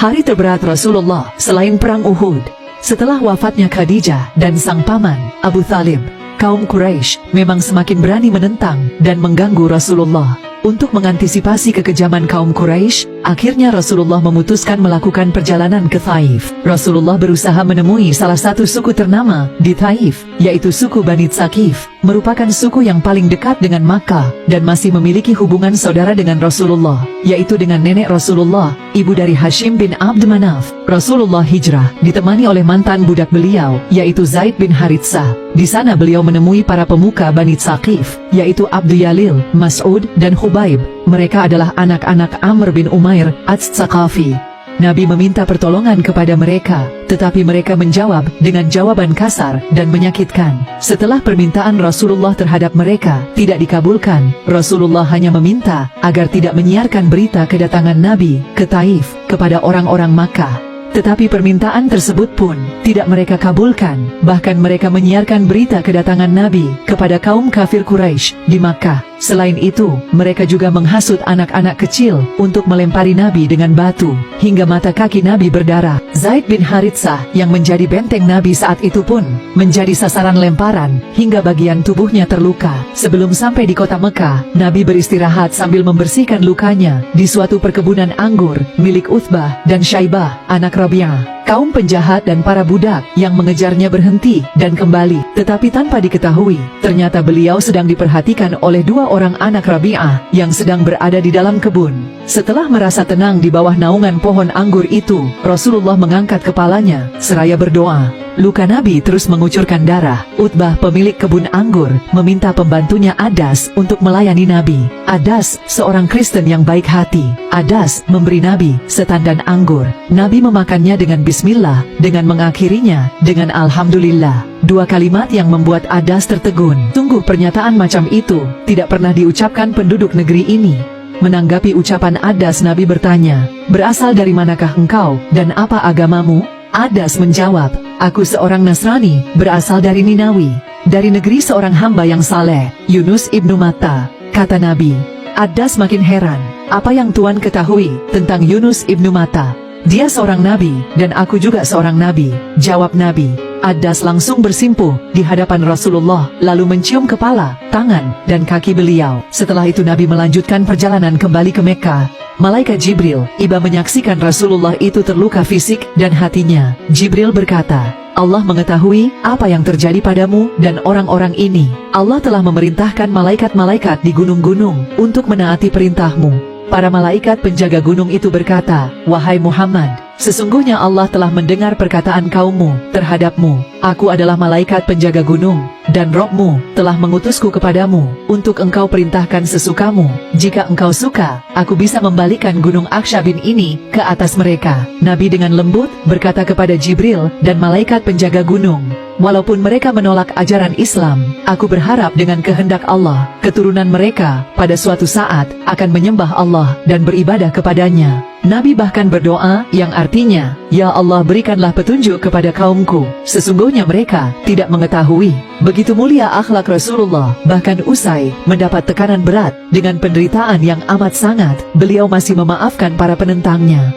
Hari terberat Rasulullah selain perang Uhud. Setelah wafatnya Khadijah dan sang paman, Abu Thalib, kaum Quraisy memang semakin berani menentang dan mengganggu Rasulullah. Untuk mengantisipasi kekejaman kaum Quraisy, akhirnya Rasulullah memutuskan melakukan perjalanan ke Thaif. Rasulullah berusaha menemui salah satu suku ternama di Thaif, yaitu suku Bani Tsaqif, merupakan suku yang paling dekat dengan Makkah dan masih memiliki hubungan saudara dengan Rasulullah, yaitu dengan nenek Rasulullah, ibu dari Hashim bin Abd Manaf. Rasulullah hijrah ditemani oleh mantan budak beliau, yaitu Zaid bin Haritsah. Di sana beliau menemui para pemuka Bani Tsaqif, yaitu Abdu Yalil, Mas'ud, dan Hubaib. Mereka adalah anak-anak Amr bin Umair Ats-Tsaqafi. Nabi meminta pertolongan kepada mereka, tetapi mereka menjawab dengan jawaban kasar dan menyakitkan. Setelah permintaan Rasulullah terhadap mereka tidak dikabulkan, Rasulullah hanya meminta agar tidak menyiarkan berita kedatangan Nabi ke Taif kepada orang-orang Makkah. Tetapi permintaan tersebut pun tidak mereka kabulkan. Bahkan mereka menyiarkan berita kedatangan Nabi kepada kaum kafir Quraisy di Makkah. Selain itu, mereka juga menghasut anak-anak kecil untuk melempari Nabi dengan batu, hingga mata kaki Nabi berdarah. Zaid bin Haritsah yang menjadi benteng Nabi saat itu pun menjadi sasaran lemparan, hingga bagian tubuhnya terluka. Sebelum sampai di kota Mekah, Nabi beristirahat sambil membersihkan lukanya di suatu perkebunan anggur milik Uthbah dan Syaibah, anak Rabi'ah. Kaum penjahat dan para budak yang mengejarnya berhenti dan kembali, tetapi tanpa diketahui, ternyata beliau sedang diperhatikan oleh dua orang anak Rabi'ah yang sedang berada di dalam kebun. Setelah merasa tenang di bawah naungan pohon anggur itu, Rasulullah mengangkat kepalanya seraya berdoa. Luka Nabi terus mengucurkan darah. Utbah, pemilik kebun anggur, meminta pembantunya Adas untuk melayani Nabi. Adas, seorang Kristen yang baik hati. Adas memberi Nabi setandan anggur. Nabi memakannya dengan bismillah, dengan mengakhirinya dengan alhamdulillah. Dua kalimat yang membuat Adas tertegun. Sungguh pernyataan macam itu tidak pernah diucapkan penduduk negeri ini. Menanggapi ucapan Adas, Nabi bertanya, "Berasal dari manakah engkau dan apa agamamu?" Adas menjawab, "Aku seorang Nasrani, berasal dari Ninawi, dari negeri seorang hamba yang saleh, Yunus ibnu Matta." Kata Nabi. Adas makin heran, "Apa yang Tuan ketahui tentang Yunus ibnu Matta?" "Dia seorang nabi, dan aku juga seorang nabi," jawab Nabi. Adas langsung bersimpuh di hadapan Rasulullah, lalu mencium kepala, tangan, dan kaki beliau. Setelah itu Nabi melanjutkan perjalanan kembali ke Mekah. Malaikat Jibril iba menyaksikan Rasulullah itu terluka fisik dan hatinya. Jibril berkata, "Allah mengetahui apa yang terjadi padamu dan orang-orang ini. Allah telah memerintahkan malaikat-malaikat di gunung-gunung untuk menaati perintahmu." Para malaikat penjaga gunung itu berkata, "Wahai Muhammad, sesungguhnya Allah telah mendengar perkataan kaummu terhadapmu. Aku adalah malaikat penjaga gunung, dan Rabb-mu telah mengutusku kepadamu untuk engkau perintahkan sesukamu. Jika engkau suka, aku bisa membalikkan gunung Akshabin ini ke atas mereka." Nabi dengan lembut berkata kepada Jibril dan malaikat penjaga gunung, "Walaupun mereka menolak ajaran Islam, aku berharap dengan kehendak Allah, keturunan mereka pada suatu saat akan menyembah Allah dan beribadah kepadanya." Nabi bahkan berdoa yang artinya, "Ya Allah, berikanlah petunjuk kepada kaumku. Sesungguhnya mereka tidak mengetahui." Begitu mulia akhlak Rasulullah, bahkan usai mendapat tekanan berat dengan penderitaan yang amat sangat, beliau masih memaafkan para penentangnya.